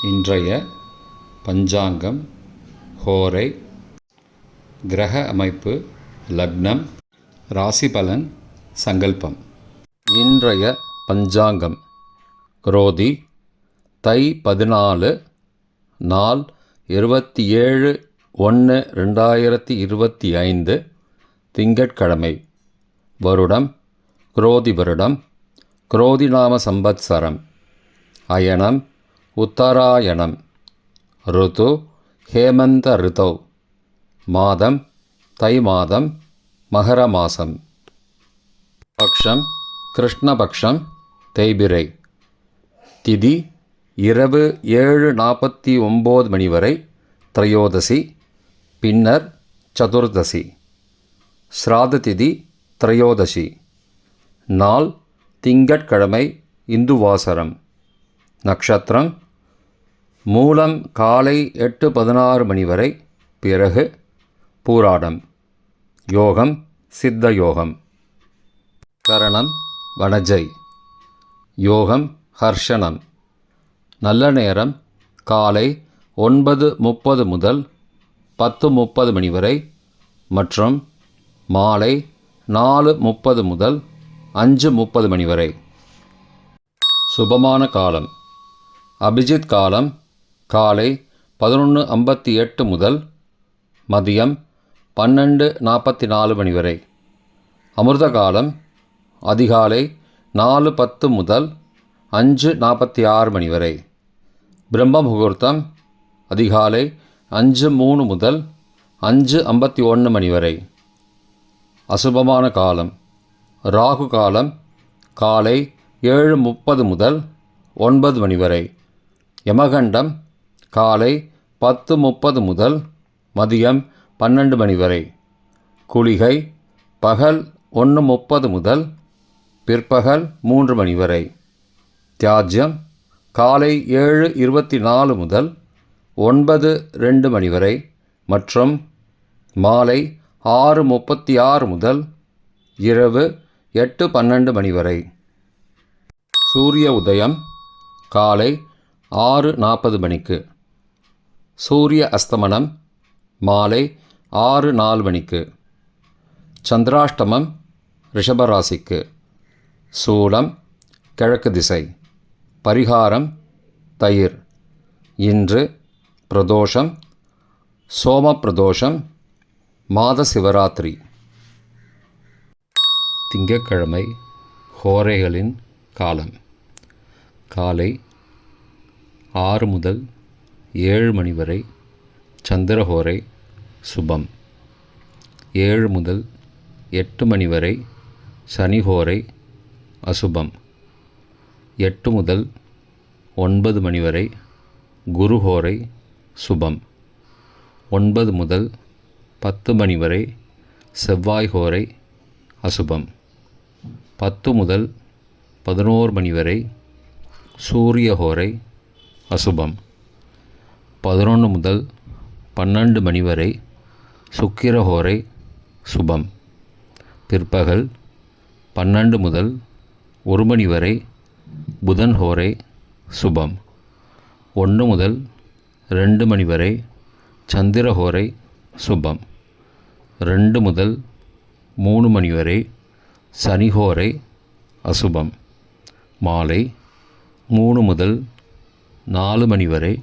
இன்றைய பஞ்சாங்கம், ஹோரை, கிரக அமைப்பு, லக்னம், ராசி பலன், சங்கல்பம். இன்றைய பஞ்சாங்கம் குரோதி தை 14 நாள் 27/1/2025 திங்கட்கிழமை. வருடம் குரோதி வருடம், குரோதி நாம சம்பத்சரம், அயனம் உத்தராயணம், ருது ஹேமந்த ரிதௌ, மாதம் தை மாதம், மகர மாசம். பக்ஷம் கிருஷ்ணபக்ஷம், தேய்பிறை. திதி இரவு 7:49 மணி வரை திரையோதசி, பின்னர் சதுர்தசி. ஸ்ராத திதி திரையோதசி. நாள் திங்கட்கிழமை, இந்துவாசரம். நக்ஷத்திரம் மூலம் காலை 8:16 மணி வரை, பிறகு பூராடம். யோகம் சித்த யோகம். கரணம் வனஜை. யோகம் ஹர்ஷனம். நல்ல நேரம் காலை 9:30 முதல் 10:30 மணி வரை மற்றும் மாலை 4:30 முதல் 5:30 மணி வரை. சுபமான காலம் அபிஜித் காலம் காலை 11:58 முதல் மதியம் 12:44 மணி வரை. அமிர்த காலம் அதிகாலை 4:10 முதல் 5:46 மணி வரை. பிரம்ம முகூர்த்தம் அதிகாலை 5:03 முதல் 5:51 மணி வரை. அசுபமான காலம் ராகு காலம் காலை 7:30 முதல் 9 மணி வரை. யமகண்டம் காலை 10:30 முதல் மதியம் 12 மணி வரை. குளிகை பகல் 1:30 முதல் பிற்பகல் 3 மணி வரை. தியாஜ்யம் காலை 7:24 முதல் 9:02 மணி வரை மற்றும் மாலை 6:36 முதல் இரவு 8:12 மணி வரை. சூரிய உதயம் காலை 6:40 மணிக்கு. சூரிய அஸ்தமனம் மாலை 6:04 மணிக்கு. சந்திராஷ்டமம் ரிஷபராசிக்கு. சூலம் கிழக்கு திசை. பரிகாரம் தயிர். இன்று பிரதோஷம், சோம பிரதோஷம், மாத சிவராத்திரி. திங்கட்கிழமை ஹோரைகளின் காலம் காலை 6 முதல் 7 மணி வரை சந்திரஹோரை சுபம். 7 முதல் 8 மணி வரை சனிஹோரை அசுபம். 8 முதல் 9 மணி வரை குருஹோரை சுபம். 9 முதல் 10 மணி வரை செவ்வாய்ஹோரை அசுபம். 10 முதல் 11 மணி வரை சூரியஹோரை அசுபம். 11 முதல் 12 மணி வரை சுக்கிரஹோரை சுபம். பிற்பகல் 12 முதல் 1 மணி வரை புதன்ஹோரை சுபம். 1 முதல் 2 மணி வரை சந்திரஹோரை சுபம். 2 முதல் 3 மணி வரை சனிஹோரை அசுபம். மாலை 3 முதல் 4 மணி வரை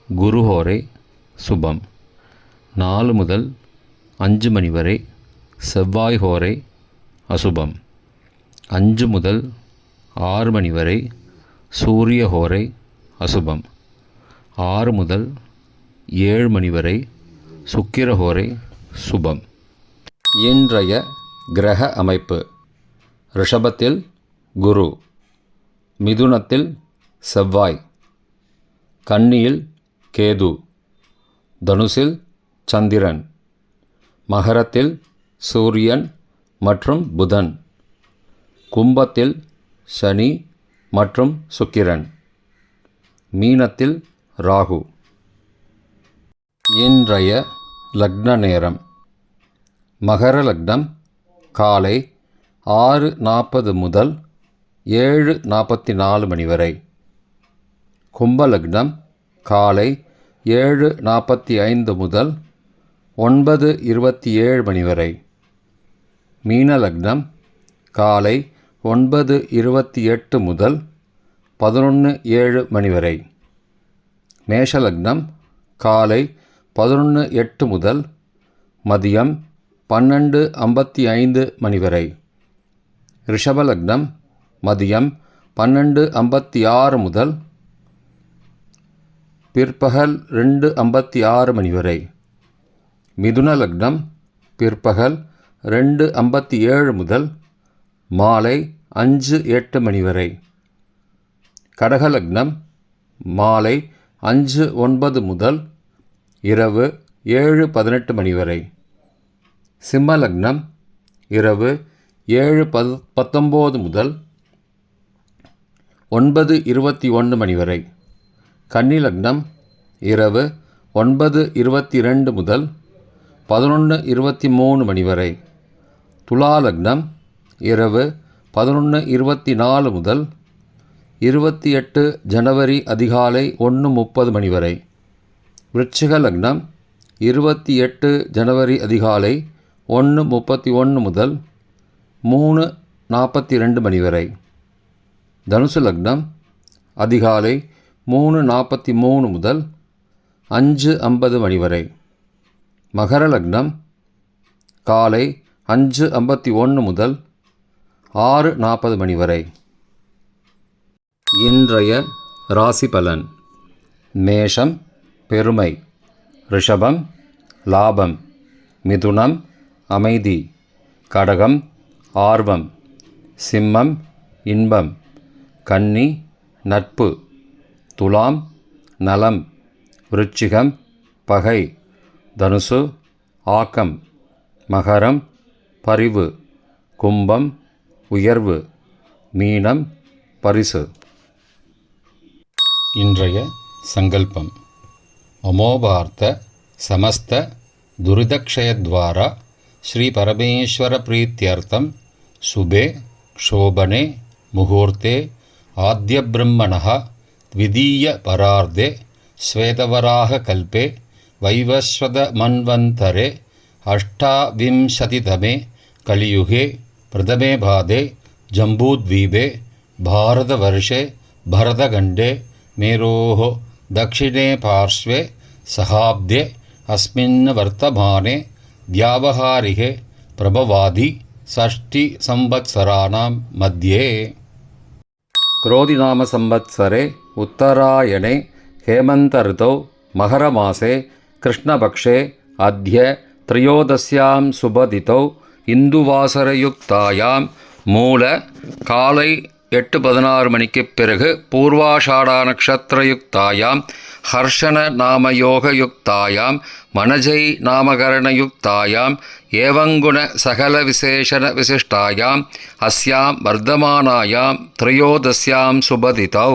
குருஹோரை சுபம். 4 முதல் 5 மணி வரை செவ்வாய்ஹோரை அசுபம். 5 முதல் 6 மணி வரை சூரியஹோரை அசுபம். 6 முதல் 7 மணி வரை சுக்கிரஹோரை சுபம். இன்றைய கிரக அமைப்பு. ரிஷபத்தில் குரு, மிதுனத்தில் செவ்வாய், கன்னியில் கேது, தனுசில் சந்திரன், மகரத்தில் சூரியன் மற்றும் புதன், கும்பத்தில் சனி மற்றும் சுக்கிரன், மீனத்தில் ராகு. இன்றைய லக்ன நேரம். மகர லக்னம் காலை 6:40 முதல் 7:44 மணி வரை. கும்பலக்னம் காலை 7:45 முதல் 9:27 மணி வரை. மீன லக்னம் காலை 9:28 முதல் 11:07 மணி வரை. மேஷ லக்னம் காலை 11:08 முதல் மதியம் 12:55 மணி வரை. ரிஷப லக்னம் மதியம் 12:56 முதல் பிற்பகல் 2:56 மணி வரை. மிதுன லக்னம் பிற்பகல் 2:57 முதல் மாலை 5:08 மணி வரை. கடக லக்னம் மாலை 5:09 முதல் இரவு 7:18 மணி வரை. சிம்ம லக்னம் இரவு 7:19 முதல் 9:21 மணி வரை. கன்னி லக்னம் இரவு 9:22 முதல் 11:23 மணி வரை. துலா லக்னம் இரவு 11:24 முதல் 28 ஜனவரி அதிகாலை 1:30 மணி வரை. விருச்சிக லக்னம் 28 ஜனவரி அதிகாலை 1:31 முதல் 3:42 மணி வரை. தனுசு லக்னம் அதிகாலை 3:43 முதல் 5:50 மணி வரை. மகர லக்னம் காலை 5:51 முதல் 6:40 மணி வரை. இன்றைய ராசி பலன். மேஷம் பெருமை, ரிஷபம் லாபம், மிதுனம் அமைதி, கடகம் ஆர்வம், சிம்மம் இன்பம், கன்னி நட்பு, துலாம் நலம், விருச்சிகம் பகை, தனுசு ஆக்கம், மகரம் பரிவு, கும்பம் உயர்வு, மீனம் பரிசு. இன்றைய சங்கல்பம். மமோபார்த்த சமஸ்த துரிதக்ஷயத்வாரா ஸ்ரீ பரமேஸ்வர பிரீத்யர்த்தம் சுபே க்ஷோபனே முகூர்த்தே ஆத்யப்ரம்மணः த்விதீய பரார்த்தே ஸ்வேதவராக கல்பே வைவஸ்வத மன்வந்தரே அஷ்டாவிம்சதிதமே கலியுகே பிரதமே பாதே ஜம்பூத்வீபே பாரதவர்ஷே பரதகண்டே மேரோः दक्षिणे पार्श्वे सहाब्दे अस्मिन् वर्तमाने व्यावहारिके प्रभवादि षष्टिसंवत्सराणां मध्ये. क्रोधिनाम संवत्सरे उत्तरायणे हेमन्त ऋतौ मकरमासे कृष्णपक्षे अद्य त्रयोदश्यां सुबदितौ इन्दुवासरयुक्तायां मूल कालै 8:16 மணிக்கு பிறகு பூர்வாஷாடா நக்ஷத்திரயுக்தாயாம் ஹர்ஷன நாமயோகயுக்தாயாம் மனஜை நாமகரணயுக்தாயாம் ஏவங்குண சகல விசேஷண விசிஷ்டாயாம் அஸ்யாம் வர்த்தமானாயாம் த்ரயோதஸ்யாம் சுபதிதௌ.